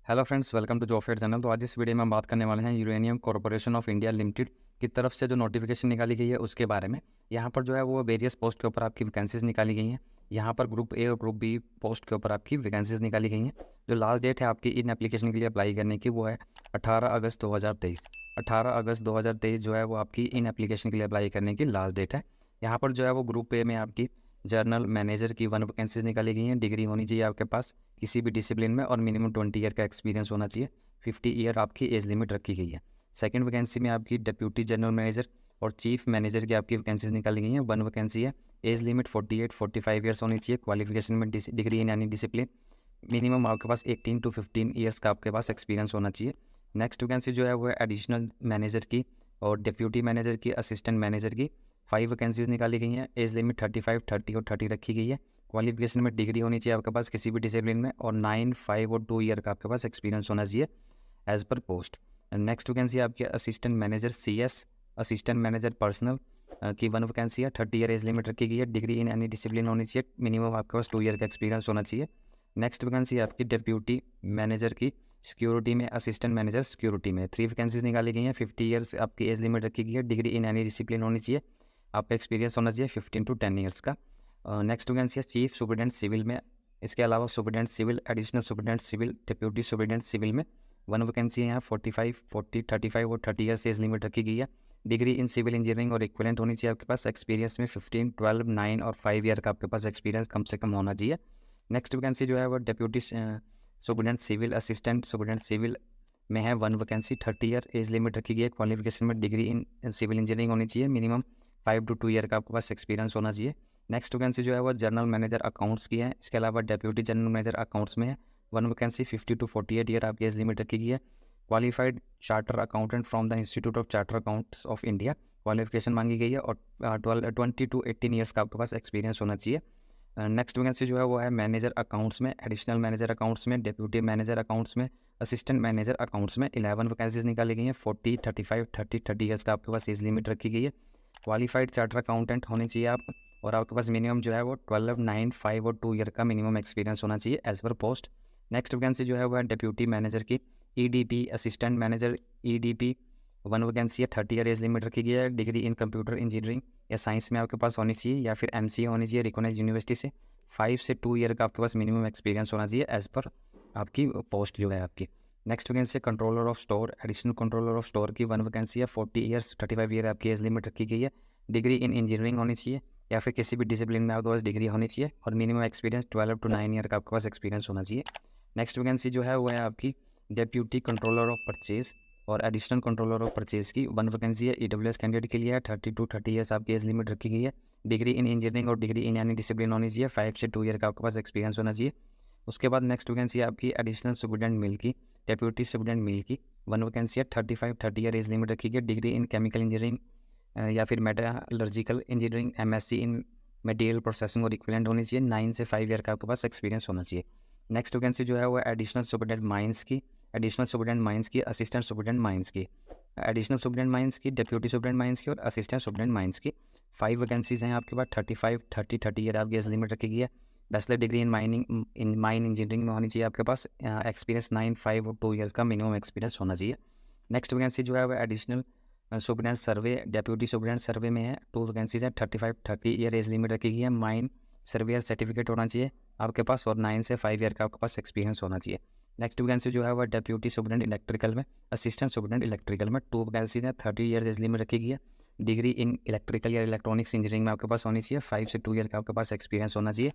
Hello friends, welcome to job fair channel. तो आज इस वीडियो में हम बात करने वाले हैं uranium corporation of India limited की तरफ से जो नोटिफिकेशन निकाली गई है उसके बारे में। यहाँ पर जो है वो वेरियस पोस्ट के ऊपर आपकी वैकेंसीज निकाली गई हैं। यहाँ पर ग्रुप ए और ग्रुप बी पोस्ट के ऊपर आपकी वैकेंसीज निकाली गई हैं। जो लास्ट डेट है आपकी इन एप्लीकेशन के लिए अप्लाई करने की वो है 18 अगस्त 2023। 18 अगस्त 2023 जो है वो आपकी इन एप्लीकेशन के लिए अप्लाई करने की लास्ट डेट है। यहाँ पर जो है वो ग्रुप ए में आपकी जर्नल मैनेजर की 1 वैकेंसीज निकाली गई हैं। डिग्री होनी चाहिए आपके पास किसी भी डिसिप्लिन में और मिनिमम 20 ईयर का एक्सपीरियंस होना चाहिए। 50 ईयर आपकी एज लिमिट रखी गई है। सेकंड वैकेंसी में आपकी डिप्यूटी जनरल मैनेजर और चीफ मैनेजर की आपकी वैकेंसीज निकाली गई हैं। 1 वैकेंसी है। एज लिमिट 48-45 ईयर्स होनी चाहिए। क्वालिफिकेशन में डिग्री इन यानी डिसिप्लिन। मिनिमम आपके पास 18 to 15 ईयर्स का आपके पास एक्सपीरियंस होना चाहिए। नेक्स्ट वैकेंसी जो है वो है एडिशनल मैनेजर की और डिप्यूटी मैनेजर की, असिस्टेंट मैनेजर की 5 वैकेंसीज निकाली गई हैं। एज लिमिट 35, 30 और 30 रखी गई है। क्वालिफिकेशन में डिग्री होनी चाहिए आपके पास किसी भी डिसिप्लिन में और 9, 5 और 2 ईयर का आपके पास एक्सपीरियंस होना चाहिए एज पर पोस्ट। नेक्स्ट वैकेंसी आपके assistant manager CS, assistant manager personal की 1 वैकेंसी है। 30 ईयर एज लिमिट रखी गई है। डिग्री इन एनी डिसिप्लिन होनी चाहिए। मिनिमम आपके पास 2 ईयर का एक्सपीरियंस होना चाहिए। नेक्स्ट वैकेंसी आपकी डिप्यूटी मैनेजर की सिक्योरिटी में, असिस्टेंट मैनेजर सिक्योरिटी में 3 वैकेंसीज निकाली गई हैं। 50 ईयर्स आपकी एज लिमिट रखी गई है। डिग्री इन एनी डिसिप्लिन होनी चाहिए। आपका एक्सपीरियंस होना चाहिए 15 to 10 ईयर्स का। नेक्स्ट वैकेंसी है चीफ सुपरिटेंडेंट सिविल में। इसके अलावा superintendent civil, additional superintendent civil, deputy superintendent civil में 1 वैकेंसी है। यहाँ 45, 40, 35 और 30 ईयर्स एज लिमिट रखी गई है। डिग्री इन सिविल इंजीनियरिंग और इक्विवेलेंट होनी चाहिए आपके पास। एक्सपीरियंस में 15, 12, 9 और 5 ईयर का आपके पास एक्सपीरियंस कम से कम होना चाहिए। नेक्स्ट वैकेंसी जो है वो deputy superintendent civil, assistant superintendent civil में है। 1 वैकेंसी, 30 ईयर एज लिमिट रखी गई है। क्वालिफिकेशन में डिग्री इन सिविल इंजीनियरिंग होनी चाहिए। मिनिमम 5 to 2 ईयर का आपके पास एक्सपीरियंस होना चाहिए। नेक्स्ट वैकेंसी जो है वो जनरल मैनेजर अकाउंट्स की है। इसके अलावा डिप्यूटी जनरल मैनेजर अकाउंट्स में है। 1 वैकेंसी, 50 to 48 ईयर आपकी एज लिमिट रखी गई है। Qualified charter accountant from the institute of charter accounts of India qualification मांगी गई है और 20 to 18 ईयर्स का आपके पास एक्सपीरियंस होना चाहिए। नेक्स्ट वैकेंसी जो है वो है मैनेजर अकाउंट्स में, एडिशनल मैनेजर अकाउंट्स में, डिप्यूटी मैनेजर अकाउंट्स में, असिस्टेंट मैनेजर अकाउंट्स में 11 वैकेंसीज निकाली गई हैं। 40, 35, 30 ईयर्स का आपके पास एज लिमिट रखी गई है। क्वालिफाइड चार्टर अकाउंटेंट होने चाहिए आप और आपके पास मिनिमम जो है वो 12, 9, 5 और 2 ईयर का मिनिमम एक्सपीरियंस होना चाहिए एज पर पोस्ट। नेक्स्ट वैकेंसी जो है वो है डिप्यूटी मैनेजर की, EDP assistant manager EDP 1 vacancy है। 30 ईयर एज लिमिट रखी गई है। डिग्री इन कंप्यूटर इंजीनियरिंग या साइंस में आपके पास होनी चाहिए या फिर MCA होनी चाहिए रिकॉग्नाइज यूनिवर्सिटी से। 5 से 2 ईयर का आपके पास मिनिमम एक्सपीरियंस होना चाहिए एज पर आपकी पोस्ट जो है आपकी। Next vacancy controller of store, additional controller of store की 1 वैकेंसी है। 40 ईयर्स 35 ईयर आपकी एज लिमिट रखी गई है। डिग्री इन इंजीनियरिंग होनी चाहिए या फिर किसी भी डिसिप्लिन में आपके पास डिग्री होनी चाहिए और मिनिमम एक्सपीरियंस 12 to 9 ईयर का आपके पास एक्सपीरियंस होना चाहिए। नेक्स्ट वैकेंसी जो है वो है आपकी डेप्यूटी कंट्रोलर ऑफ परचेज और एडिशनल कंट्रोलर ऑफ परचेज की 1 वैकेंसी है। EWS कैंडिडेट के लिए है। 30 to 30 ईयर्स आपकी एज लिमिट रखी गई है। डिग्री इन इंजीनियरिंग और डिग्री इन यानी डिसिप्लिन होनी चाहिए। 5 से 2 ईयर का आपके पास एक्सपीरियंस होना चाहिए। उसके बाद नेक्स्ट वैकेंसी है आपकी एडिशनल सुपरिटेंडेंट मिल की, डेप्यूटी सुपरिटेंडेंट मिल की 1 वैकेंसी है। 35, 30 ईयर एज लिमिट रखी गई है। डिग्री इन केमिकल इंजीनियरिंग या फिर मेटालर्जिकल इंजीनियरिंग, MSc इन मटेरियल प्रोसेसिंग और इक्विवेलेंट होनी चाहिए। 9 से 5 ईयर का आपके पास एक्सपीरियंस होना चाहिए। नेक्स्ट वैकेंसी जो है वो एडिशनल सुपरिटेंडेंट माइंस की, एडिशनल सुपरिटेंडेंट माइंस की, असिस्टेंट सुपरिटेंडेंट माइंस की, एडिशनल सुपरिटेंडेंट माइंस की, डिप्यूटी सुपरिटेंडेंट माइंस की और असिस्टेंट सुपरिटेंडेंट माइंस की 5 वैकेंसीज हैं आपके पास। 35, 30 ईयर आपकी एज लिमिट रखी गई है। Bachelor degree in mine engineering में होनी चाहिए आपके पास। एक्सपीरियंस 9, 5 और 2 ईयर्स का मिनिमम एक्सपीरियंस होना चाहिए। नेक्स्ट वैकेंसी जो है वो एडिशनल सुपरिटेंडेंट सर्वे, डेप्यूटी सुपरिटेंडेंट सर्वे में है। 2 वैकेंसीज है। 35, 30 ईयर एज लिमिट रखी गई है। माइन सर्वेयर सर्टिफिकेट होना चाहिए आपके पास और 9 से 5 ईयर का आपके पास एक्सपीरियंस होना चाहिए। नेक्स्ट वैकेंसी जो है वो डेप्यूटी सुपरिटेंडेंट इलेक्ट्रिकल में, असिस्टेंट सुपरिटेंडेंट इलेक्ट्रिकल में 2 वैकेंसीज है। 30 ईयर एज लिमिट रखी गई है। डिग्री इन इलेक्ट्रिकल या इलेक्ट्रॉनिक्स इंजीनियरिंग में आपके पास होनी चाहिए। 5 से 2 ईयर का आपके पास एक्सपीरियंस होना चाहिए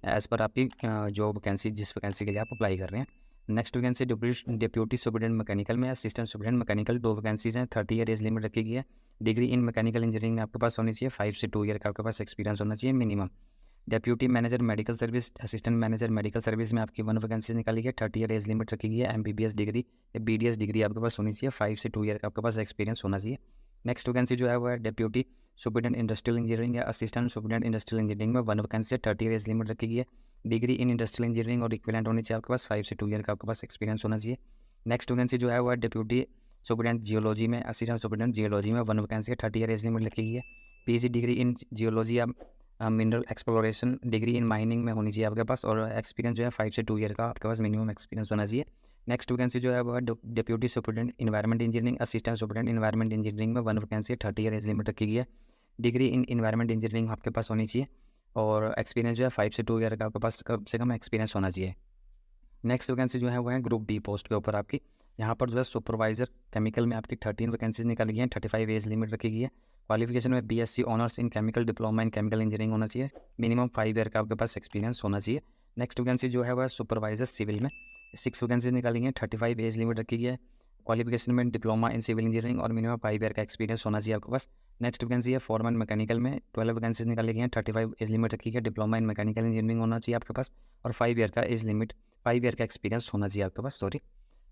एज़ पर आपकी जो वैकेंसी, जिस वैकेंसी के लिए आप अप्लाई कर रहे हैं। Next vacancy deputy superintendent mechanical में, असिस्टेंट सुपरिटेंडेंट मैकेनिकल 2 वैकेंसीज हैं। 30 ईयर एज लिमिट रखी गई है। डिग्री इन मैकेनिकल इंजीनियरिंग में आपके पास होनी चाहिए। 5 से 2 ईयर का आपके पास एक्सपीरियंस होना चाहिए minimum. Deputy manager medical service, assistant manager medical service में आपकी 1 वैकेंसी निकाली गई है। 30 ईयर एज लिमिट रखी गई है। MBBS डिग्री या BDS डिग्री आपके पास होनी चाहिए। 5 से 2 ईयर का आपके पास एक्सपीरियंस होना चाहिए। नेक्स्ट वैकेंसी जो है वो है डेप्यूटी सुपरिटेंडेंट इंडस्ट्रियल इंजीनियरिंग या असिस्टेंट सुपरिटेंडेंट इंडस्ट्रियल इंजीनियरिंग में 1 वैकेंसी है। 30 ईयर एज लिमिट रखी गई है। डिग्री इन इंडस्ट्रियल इंजीनियरिंग और इक्विवेलेंट होनी चाहिए आपके पास। 5 से 2 ईयर का आपके पास एक्सपीरियंस होना चाहिए। नेक्स्ट वैकेंसी जो है वो है डिप्यूटी सुपरिटेंडेंट जियोलॉजी में, असिस्टेंट सुपरिटेंडेंट जियोलॉजी में 1 वैकेंसी है। 30 ईयर एज लिमिट रखी गई है। PG डिग्री इन जियोलॉजी या mineral exploration, degree in mining में होनी चाहिए आपके पास और एक्सपीरियंस जो है 5 से 2 ईयर का आपके पास मिनिमम एक्सपीरियंस होना चाहिए। नेक्स्ट वैकेंसी जो है वो है deputy superintendent environment engineering, assistant superintendent environment engineering में 1 वैकेंसी है, 30 ईयर एज लिमिट रखी गई है। डिग्री इन इन्वायरमेंट इंजीनियरिंग आपके पास होनी चाहिए और एक्सपीरियंस जो है 5 से 2 ईयर का आपके पास कम से कम एक्सपीरियंस होना चाहिए। नेक्स्ट वैकेंसी जो है वो है ग्रुप डी पोस्ट के ऊपर आपकी, यहाँ पर जो है सुपरवाइजर केमिकल में आपकी 13 वैकेंसीज निकाली गई हैं, 35 एज लिमिट रखी गई है। क्वालिफिकेशन में BSc honours in chemical, diploma in chemical engineering होना चाहिए, मिनिमम 5 ईयर का आपके पास एक्सपीरियंस होना चाहिए। नेक्स्ट वैकेंसी जो है वह सुपरवाइजर सिविल में 6 वैकेंसी निकाली गई हैं, 35 एज लिमिट रखी गई है। क्वालिफिकेशन में डिप्लोमा इन सिविल इंजीनियरिंग और मिनिमम 5 ईयर का एक्सपीरियंस होना चाहिए आपके पास। नेक्स्ट वैकेंसी है फॉरमैन मैकेनिकल में 12 वैकेंसीज निकाली गई हैं, 35 एज लिमिट रखी है, डिप्लोमा इन मैकेनिकल इंजीनियरिंग होना चाहिए आपके पास और 5 ईयर का एज लिमिट 5 ईयर का एक्सपीरियंस होना चाहिए आपके पास, सॉरी।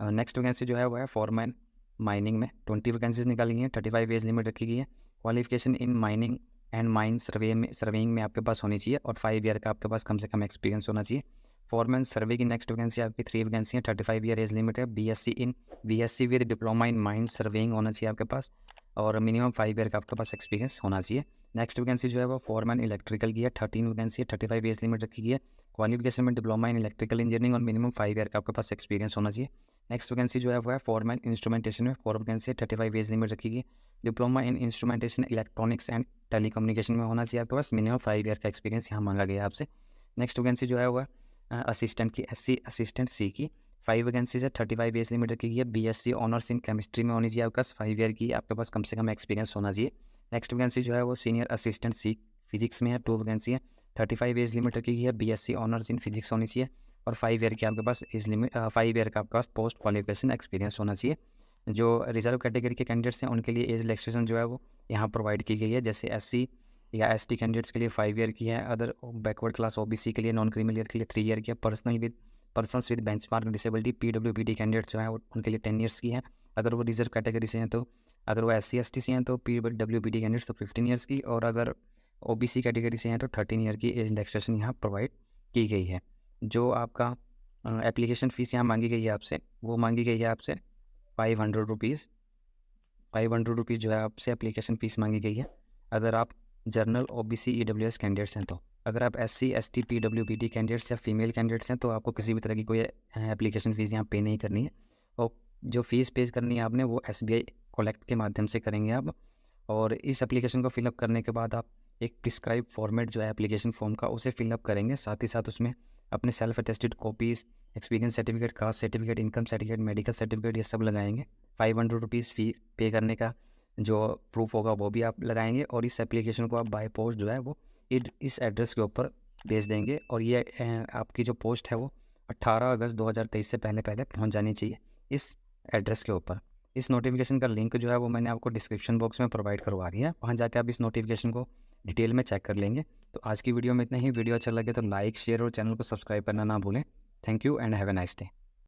नेक्स्ट वैकेंसी जो है वो है फॉरमैन माइनिंग में 20 वैकेंसीज निकाली गई हैं, 35 एज लिमिट रखी गई है। Qualification in mining and mine surveying में आपके पास होनी चाहिए और 5 ईयर का आपके पास कम से कम एक्सपीरियंस होना चाहिए। फॉरमैन सर्वे की नेक्स्ट वैकेंसी आपकी 3 वैकेंसी है, 35 ईयर एज लिमिट है। BSc with diploma in mine surveying होना चाहिए आपके पास और मिनिमम 5 ईयर का आपके पास एक्सपीरियंस होना चाहिए। नेक्स्ट वैकेंसी जो है वो फॉरमैन इलेक्ट्रिकल की है, 13 वैकेंसी है, 35 एज लिमिट रखी गई है। क्वालिफिकेशन में डिप्लोमा इन इलेक्ट्रिकल इंजीनियरिंग और मिनिमम 5 ईयर का आपके पास एक्सपीरियंस होना चाहिए। नेक्स्ट वैकेंसी जो है वो है फॉरमैन इंस्ट्रूमेंटेशन में 4 वैकेंसी है, 35 एज लिमिट रखी गई। Diploma in instrumentation electronics and telecommunication में होना चाहिए आपके पास, मिनिमम 5 ईयर का एक्सपीरियंस यहाँ मांगा गया आपसे। नेक्स्ट वैकेंसी जो है वो असिस्टेंट की असिस्टेंट सी की 5 वैकेंसीज है, 35 एज लिमिट रखी गई है। बीएससी ऑनर्स इन केमिस्ट्री में होनी चाहिए आपके पास, 5 ईयर की आपके पास कम से कम एक्सपीरियंस होना चाहिए। नेक्स्ट वैकेंसी जो है वो सीनियर असिस्टेंट सी फिजिक्स में है, 2 वैकेंसी है, 35 एज लिमिट रखी गई है। बीएससी ऑनर्स इन फिजिक्स होनी चाहिए और 5 ईयर की आपके पास एज लिमिट 5 ईयर का आपके पास पोस्ट क्वालिफिकेशन एक्सपीरियंस होना चाहिए। जो रिजर्व कैटेगरी के कैंडिडेट्स हैं उनके लिए एज रिलैक्सेशन जो है वो यहाँ प्रोवाइड की गई है, जैसे एससी या एसटी कैंडिडेट्स के लिए 5 ईयर की है, अदर बैकवर्ड क्लास ओबीसी के लिए, नॉन क्रीमी ईयर के लिए 3 ईयर की है, persons with benchmark disability PWBD candidates जो है वो उनके लिए 10 ईयर्स की है, अगर वो रिजर्व कैटेगरी से हैं तो। अगर वो एससी एसटी से हैं तो पीडब्ल्यूबीडी कैंडिडेट्स तो 15 ईयर्स की, और अगर ओबीसी कैटेगरी से हैं तो 13 ईयर की एज रिलैक्सेशन यहाँ प्रोवाइड की गई है। जो आपका एप्लीकेशन फ़ीस यहाँ मांगी गई है आपसे, वो मांगी गई है आपसे 500 रुपीज़। 500 रुपीज़ जो है आपसे एप्लीकेशन फ़ीस मांगी गई है अगर आप जर्नल ओबीसी ईडब्ल्यूएस कैंडिडेट्स हैं तो। अगर आप एससी एसटी पीडब्ल्यूबीडी कैंडिडेट्स या फीमेल कैंडिडेट्स हैं तो आपको किसी भी तरह की कोई एप्लीकेशन फ़ीस यहाँ पे नहीं करनी है, और जो फ़ीस पे करनी है आपने वो एसबीआई कलेक्ट के माध्यम से करेंगे आप। और इस एप्लीकेशन को फिलअप करने के बाद आप एक प्रिस्क्राइब फॉर्मेट जो है एप्लीकेशन फॉर्म का उसे फिलअप करेंगे, साथ ही साथ उसमें अपने self attested copies, experience certificate, caste certificate, income certificate, medical certificate, ये सब लगाएंगे। 500 रुपीज़ फ़ी पे करने का जो प्रूफ होगा वो भी आप लगाएंगे, और इस एप्लीकेशन को आप बाय पोस्ट जो है वो इस एड्रेस के ऊपर भेज देंगे। और ये आपकी जो पोस्ट है वो 18 अगस्त 2023 से पहले पहुंच जानी चाहिए इस एड्रेस के ऊपर। इस नोटिफिकेशन का लिंक जो है वो मैंने आपको डिस्क्रिप्शन बॉक्स में प्रोवाइड करवा दिया है, वहाँ जाके आप इस नोटिफिकेशन को डिटेल में चेक कर लेंगे। तो आज की वीडियो में इतना ही। वीडियो अच्छा लगे तो लाइक, शेयर और चैनल को सब्सक्राइब करना ना भूलें। Thank you and have a nice day.